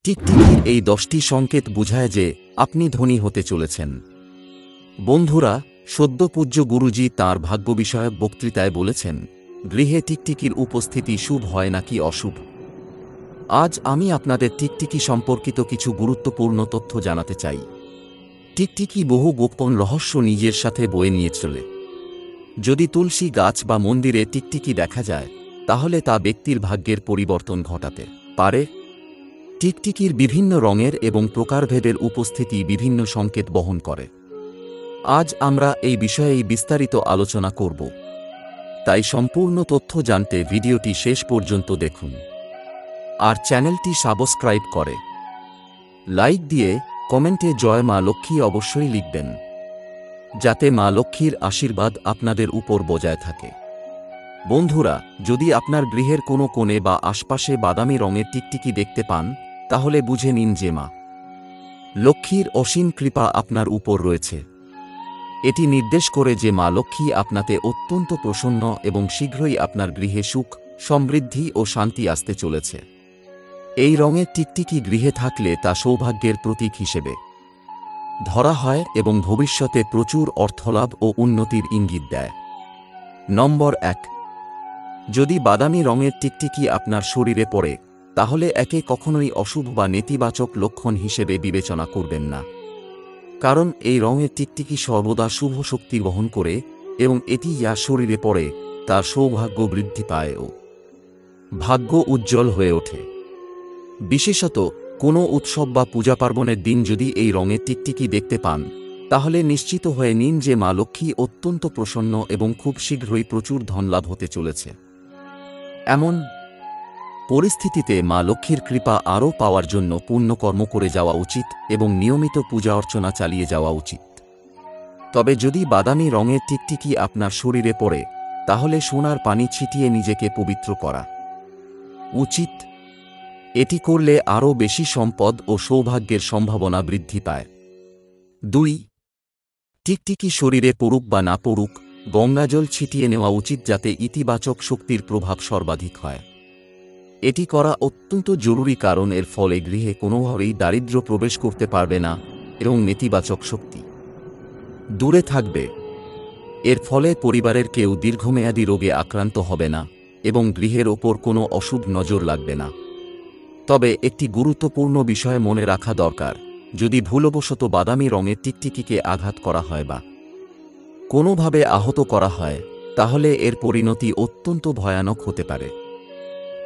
টিকটিকির এই 10টি সংকেত বুঝায় যে আপনি ধনী হতে চলেছেন। বন্ধুরা, সদ্য পূজ্য গুরুজি তাঁর ভাগ্য বিষয়ক বক্তৃতায় বলেছেন, গৃহে টিকটিকির উপস্থিতি শুভ হয় নাকি অশুভ। আজ আমি আপনাদের টিকটিকি সম্পর্কিত কিছু গুরুত্বপূর্ণ তথ্য জানাতে চাই। টিকটিকি বহু গোপন রহস্য নিজের সাথে বয়ে নিয়ে চলে। যদি তুলসী গাছ বা মন্দিরে টিকটিকি দেখা যায়, তাহলে তা ব্যক্তির ভাগ্যের পরিবর্তন ঘটাতে পারে। টিকটিকির বিভিন্ন রঙের এবং প্রকারভেদের উপস্থিতি বিভিন্ন সংকেত বহন করে। আজ আমরা এই বিষয়ে বিস্তারিত আলোচনা করব। তাই সম্পূর্ণ তথ্য জানতে ভিডিওটি শেষ পর্যন্ত দেখুন। আর চ্যানেলটি সাবস্ক্রাইব করে লাইক দিয়ে কমেন্টে জয় মা লক্ষ্মী অবশ্যই লিখবেন, যাতে মা লক্ষ্মীর আশীর্বাদ আপনাদের উপর বজায় থাকে। বন্ধুরা, যদি আপনার গৃহের কোনো কোণে বা আশপাশে বাদামি রঙের টিকটিকি দেখতে পান, তাহলে বুঝে নিন যে মা লক্ষ্মীর অসীম কৃপা আপনার উপর রয়েছে। এটি নির্দেশ করে যে মা লক্ষ্মী আপনাতে অত্যন্ত প্রসন্ন এবং শীঘ্রই আপনার গৃহে সুখ, সমৃদ্ধি ও শান্তি আসতে চলেছে। এই রঙের টিকটিকি গৃহে থাকলে তা সৌভাগ্যের প্রতীক হিসেবে ধরা হয় এবং ভবিষ্যতে প্রচুর অর্থলাভ ও উন্নতির ইঙ্গিত দেয়। নম্বর 1। যদি বাদামি রঙের টিকটিকি আপনার শরীরে পড়ে, তাহলে একে কখনোই অশুভ বা নেতিবাচক লক্ষণ হিসেবে বিবেচনা করবেন না। কারণ এই রঙের টিকটিকি সর্বদা শুভ শক্তি বহন করে এবং এটি যা শরীরে পড়ে তার সৌভাগ্য বৃদ্ধি পায় ও ভাগ্য উজ্জ্বল হয়ে ওঠে। বিশেষত কোনো উৎসব বা পূজা পার্বণের দিন যদি এই রঙের টিকটিকি দেখতে পান, তাহলে নিশ্চিত হয়ে নিন যে মা লক্ষ্মী অত্যন্ত প্রসন্ন এবং খুব শীঘ্রই প্রচুর ধনলাভ হতে চলেছে। এমন পরিস্থিতিতে মা লক্ষ্মীর কৃপা আরও পাওয়ার জন্য পুণ্যকর্ম করে যাওয়া উচিত এবং নিয়মিত পূজা অর্চনা চালিয়ে যাওয়া উচিত। তবে যদি বাদামি রঙের টিকটিকি আপনার শরীরে পড়ে, তাহলে সোনার পানি ছিটিয়ে নিজেকে পবিত্র করা উচিত। এটি করলে আরও বেশি সম্পদ ও সৌভাগ্যের সম্ভাবনা বৃদ্ধি পায়। 2। টিকটিকি শরীরে পড়ুক বা না পড়ুক, গঙ্গাজল ছিটিয়ে নেওয়া উচিত যাতে ইতিবাচক শক্তির প্রভাব সর্বাধিক হয়। এটি করা অত্যন্ত জরুরি, কারণ এর ফলে গৃহে কোনোভাবেই দারিদ্র্য প্রবেশ করতে পারবে না এবং নেতিবাচক শক্তি দূরে থাকবে। এর ফলে পরিবারের কেউ দীর্ঘমেয়াদী রোগে আক্রান্ত হবে না এবং গৃহের ওপর কোনো অশুভ নজর লাগবে না। তবে একটি গুরুত্বপূর্ণ বিষয় মনে রাখা দরকার, যদি ভুলবশত বাদামি রঙের টিকটিকিকে আঘাত করা হয় বা কোনোভাবে আহত করা হয়, তাহলে এর পরিণতি অত্যন্ত ভয়ানক হতে পারে।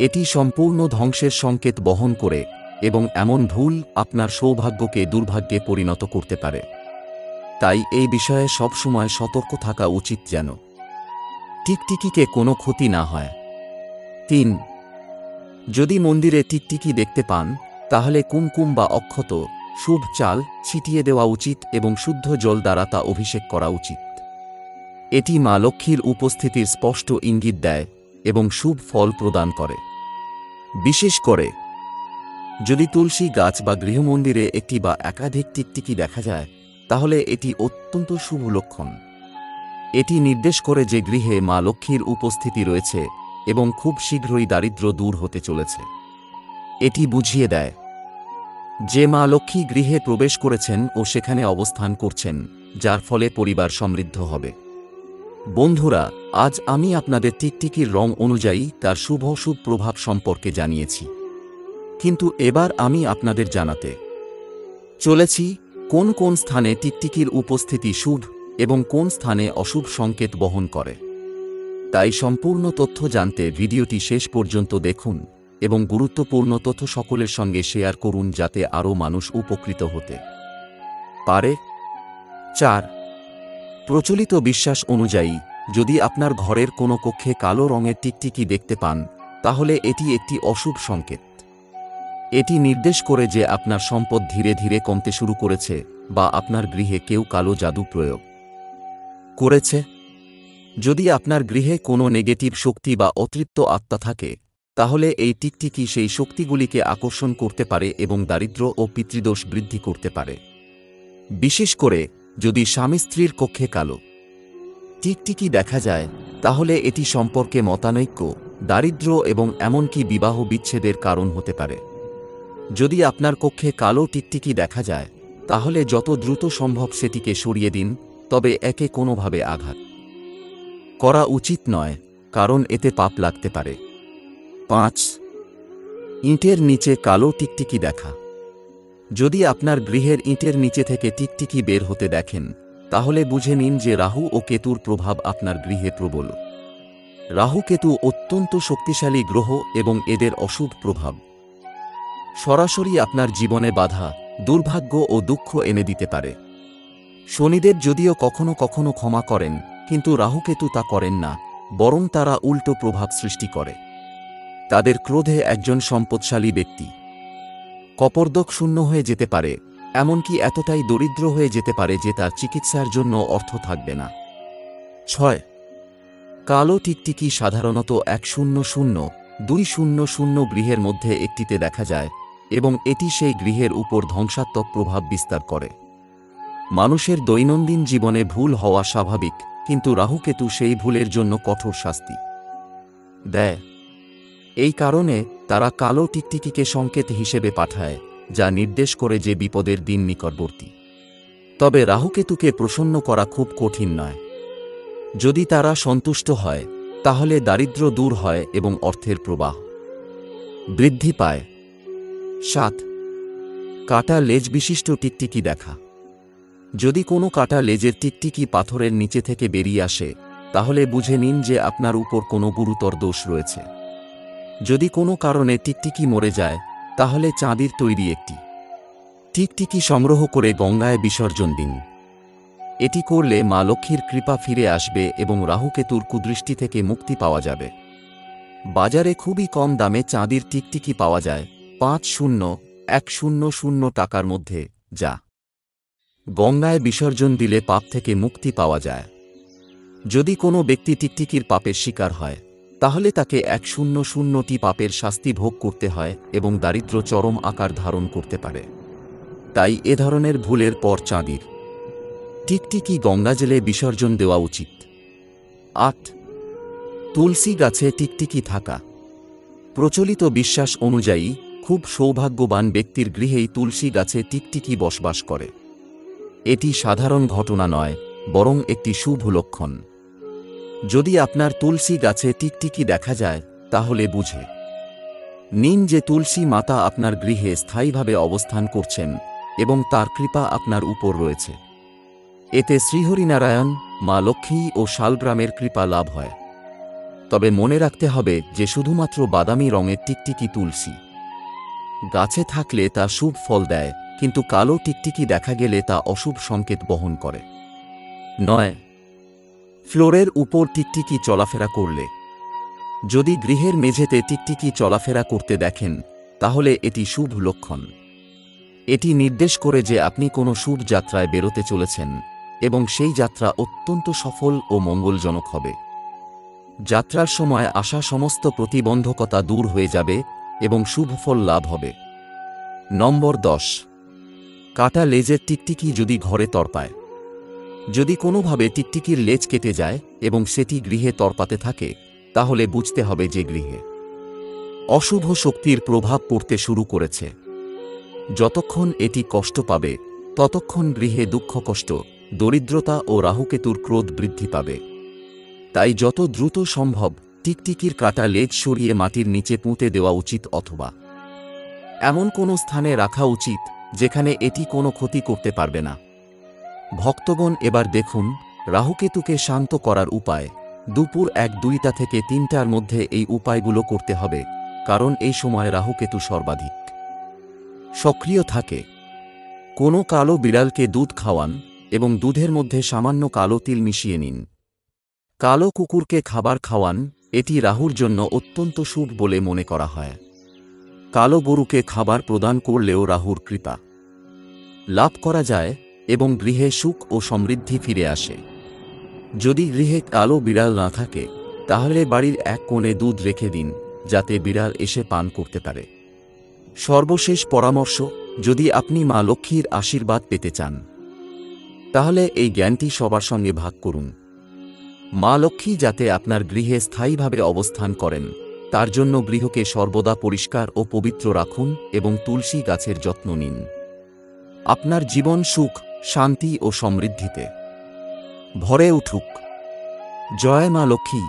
এটি সম্পূর্ণ ধ্বংসের সংকেত বহন করে এবং এমন ভুল আপনার সৌভাগ্যকে দুর্ভাগ্যে পরিণত করতে পারে। তাই এই বিষয়ে সবসময় সতর্ক থাকা উচিত যেন টিকটিকিকে কোনো ক্ষতি না হয়। 3। যদি মন্দিরে টিকটিকি দেখতে পান, তাহলে কুমকুম বা অক্ষত, শুভ চাল ছিটিয়ে দেওয়া উচিত এবং শুদ্ধ জল দ্বারা তা অভিষেক করা উচিত। এটি মা লক্ষ্মীর উপস্থিতির স্পষ্ট ইঙ্গিত দেয় এবং শুভ ফল প্রদান করে। বিশেষ করে যদি তুলসী গাছ বা গৃহমন্দিরে একটি বা একাধিক টিকটিকি দেখা যায়, তাহলে এটি অত্যন্ত শুভ লক্ষণ। এটি নির্দেশ করে যে গৃহে মা লক্ষ্মীর উপস্থিতি রয়েছে এবং খুব শীঘ্রই দারিদ্র্য দূর হতে চলেছে। এটি বুঝিয়ে দেয় যে মা লক্ষ্মী গৃহে প্রবেশ করেছেন ও সেখানে অবস্থান করছেন, যার ফলে পরিবার সমৃদ্ধ হবে। বন্ধুরা, আজ আমি আপনাদের টিকটিকির রং অনুযায়ী তার শুভ অশুভ প্রভাব সম্পর্কে জানিয়েছি, কিন্তু এবার আমি আপনাদের জানাতে চলেছি কোন কোন স্থানে টিকটিকির উপস্থিতি শুভ এবং কোন স্থানে অশুভ সংকেত বহন করে। তাই সম্পূর্ণ তথ্য জানতে ভিডিওটি শেষ পর্যন্ত দেখুন এবং গুরুত্বপূর্ণ তথ্য সকলের সঙ্গে শেয়ার করুন, যাতে আরও মানুষ উপকৃত হতে পারে। 4। প্রচলিত বিশ্বাস অনুযায়ী যদি আপনার ঘরের কোনো কক্ষে কালো রঙের টিকটিকি দেখতে পান, তাহলে এটি একটি অশুভ সংকেত। এটি নির্দেশ করে যে আপনার সম্পদ ধীরে ধীরে কমতে শুরু করেছে বা আপনার গৃহে কেউ কালো জাদু প্রয়োগ করেছে। যদি আপনার গৃহে কোনো নেগেটিভ শক্তি বা অতৃপ্ত আত্মা থাকে, তাহলে এই টিকটিকি সেই শক্তিগুলিকে আকর্ষণ করতে পারে এবং দারিদ্র্য ও পিতৃদোষ বৃদ্ধি করতে পারে। বিশেষ করে যদি স্বামী স্ত্রীর কক্ষে কালো টিকটিকি দেখা যায়, তাহলে এটি সম্পর্কে মতানৈক্য, দারিদ্র্য এবং এমনকি বিবাহ বিচ্ছেদের কারণ হতে পারে। যদি আপনার কক্ষে কালো টিকটিকি দেখা যায়, তাহলে যত দ্রুত সম্ভব সেটিকে সরিয়ে দিন, তবে একে কোনোভাবে আঘাত করা উচিত নয়, কারণ এতে পাপ লাগতে পারে। 5. ইঁটের নিচে কালো টিকটিকি দেখা। যদি আপনার গৃহের ইঁটের নিচে থেকে টিকটিকি বের হতে দেখেন, তাহলে বুঝে নিন যে রাহু ও কেতুর প্রভাব আপনার গৃহে প্রবল। রাহু কেতু অত্যন্ত শক্তিশালী গ্রহ এবং এদের অশুভ প্রভাব সরাসরি আপনার জীবনে বাধা, দুর্ভাগ্য ও দুঃখ এনে দিতে পারে। শনিদেব যদিও কখনো কখনো ক্ষমা করেন, কিন্তু রাহুকেতু তা করেন না, বরং তারা উল্টো প্রভাব সৃষ্টি করে। তাদের ক্রোধে একজন সম্পদশালী ব্যক্তি কপর্দক শূন্য হয়ে যেতে পারে, এমনকি এতটাই দরিদ্র হয়ে যেতে পারে যে তার চিকিৎসার জন্য অর্থ থাকবে না। 6. কালো টিকটিকি সাধারণত 100-200 গৃহের মধ্যে একটিতে দেখা যায় এবং এটি সেই গৃহের উপর ধ্বংসাত্মক প্রভাব বিস্তার করে। মানুষের দৈনন্দিন জীবনে ভুল হওয়া স্বাভাবিক, কিন্তু রাহুকেতু সেই ভুলের জন্য কঠোর শাস্তি দেয়। এই কারণে তারা কালো টিকটিকিকে সংকেত হিসেবে পাঠায়, যা নির্দেশ করে যে বিপদের দিন নিকটবর্তী। তবে রাহুকেতুকে প্রসন্ন করা খুব কঠিন নয়। যদি তারা সন্তুষ্ট হয়, তাহলে দারিদ্র্য দূর হয় এবং অর্থের প্রবাহ বৃদ্ধি পায়। 7. কাটা লেজ বিশিষ্ট টিকটিকি দেখা। যদি কোনো কাটা লেজের টিকটিকি পাথরের নিচে থেকে বেরিয়ে আসে, তাহলে বুঝে নিন যে আপনার উপর কোনো গুরুতর দোষ রয়েছে। যদি কোনো কারণে টিকটিকি মরে যায়, তাহলে চাঁদির তৈরি একটি টিকটিকি সংগ্রহ করে গঙ্গায় বিসর্জন দিন। এটি করলে মা লক্ষ্মীর কৃপা ফিরে আসবে এবং রাহুকেতুর কুদৃষ্টি থেকে মুক্তি পাওয়া যাবে। বাজারে খুবই কম দামে চাঁদির টিকটিকি পাওয়া যায়, 5,000-1,000 টাকার মধ্যে, যা গঙ্গায় বিসর্জন দিলে পাপ থেকে মুক্তি পাওয়া যায়। যদি কোনো ব্যক্তি টিকটিকির পাপের শিকার হয়, তাহলে তাকে 1,000টি পাপের শাস্তি ভোগ করতে হয় এবং দারিদ্র্য চরম আকার ধারণ করতে পারে। তাই এ ধরনের ভুলের পর চাঁদির টিকটিকি গঙ্গাজলে বিসর্জন দেওয়া উচিত। 8. তুলসী গাছে টিকটিকি থাকা। প্রচলিত বিশ্বাস অনুযায়ী খুব সৌভাগ্যবান ব্যক্তির গৃহেই তুলসী গাছে টিকটিকি বসবাস করে। এটি সাধারণ ঘটনা নয়, বরং একটি শুভ লক্ষণ। যদি আপনার তুলসী গাছে টিকটিকি দেখা যায়, তাহলে বুঝে নিন যে তুলসী মাতা আপনার গৃহে স্থায়ীভাবে অবস্থান করছেন এবং তার কৃপা আপনার উপর রয়েছে। এতে শ্রীহরিনারায়ণ, মা লক্ষ্মী ও শালগ্রামের কৃপা লাভ হয়। তবে মনে রাখতে হবে যে শুধুমাত্র বাদামি রঙের টিকটিকি তুলসী গাছে থাকলে তা শুভ ফল দেয়, কিন্তু কালো টিকটিকি দেখা গেলে তা অশুভ সংকেত বহন করে। 9. ফ্লোরের উপর টিকটিকি চলাফেরা করলে। যদি গৃহের মেঝেতে টিকটিকি চলাফেরা করতে দেখেন, তাহলে এটি শুভ লক্ষণ। এটি নির্দেশ করে যে আপনি কোনো শুভ যাত্রায় বেরোতে চলেছেন এবং সেই যাত্রা অত্যন্ত সফল ও মঙ্গলজনক হবে। যাত্রার সময় আসা সমস্ত প্রতিবন্ধকতা দূর হয়ে যাবে এবং শুভ ফল লাভ হবে। নম্বর 10. কাটা লেজের টিকটিকি যদি ঘরে তরপায়। যদি কোনোভাবে টিকটিকির লেজ কেটে যায় এবং সেটি গৃহে তরপাতে থাকে, তাহলে বুঝতে হবে যে গৃহে অশুভ শক্তির প্রভাব পড়তে শুরু করেছে। যতক্ষণ এটি কষ্ট পাবে, ততক্ষণ গৃহে দুঃখ, কষ্ট, দরিদ্রতা ও রাহুকেতুর ক্রোধ বৃদ্ধি পাবে। তাই যত দ্রুত সম্ভব টিকটিকির কাটা লেজ সরিয়ে মাটির নিচে পুঁতে দেওয়া উচিত, অথবা এমন কোনো স্থানে রাখা উচিত যেখানে এটি কোনো ক্ষতি করতে পারবে না। ভক্তগণ, এবার দেখুন রাহুকেতুকে শান্ত করার উপায়। দুপুর 1-2টা থেকে 3টার মধ্যে এই উপায়গুলো করতে হবে, কারণ এই সময় রাহুকেতু সর্বাধিক সক্রিয় থাকে। কোনো কালো বিড়ালকে দুধ খাওয়ান এবং দুধের মধ্যে সামান্য কালো তিল মিশিয়ে নিন। কালো কুকুরকে খাবার খাওয়ান, এটি রাহুর জন্য অত্যন্ত শুভ বলে মনে করা হয়। কালো গরুকে খাবার প্রদান করলেও রাহুর কৃপা লাভ করা যায় এবং গৃহে সুখ ও সমৃদ্ধি ফিরে আসে। যদি গৃহে কালো বিড়াল না থাকে, তাহলে বাড়ির এক কোণে দুধ রেখে দিন, যাতে বিড়াল এসে পান করতে পারে। সর্বশেষ পরামর্শ, যদি আপনি মা লক্ষ্মীর আশীর্বাদ পেতে চান, তাহলে এই জ্ঞানটি সবার সঙ্গে ভাগ করুন। মা লক্ষ্মী যাতে আপনার গৃহে স্থায়ীভাবে অবস্থান করেন, তার জন্য গৃহকে সর্বদা পরিষ্কার ও পবিত্র রাখুন এবং তুলসী গাছের যত্ন নিন। আপনার জীবন সুখ, শান্তি ও সমৃদ্ধিতে ভরে উঠুক। জয় মা লক্ষ্মী।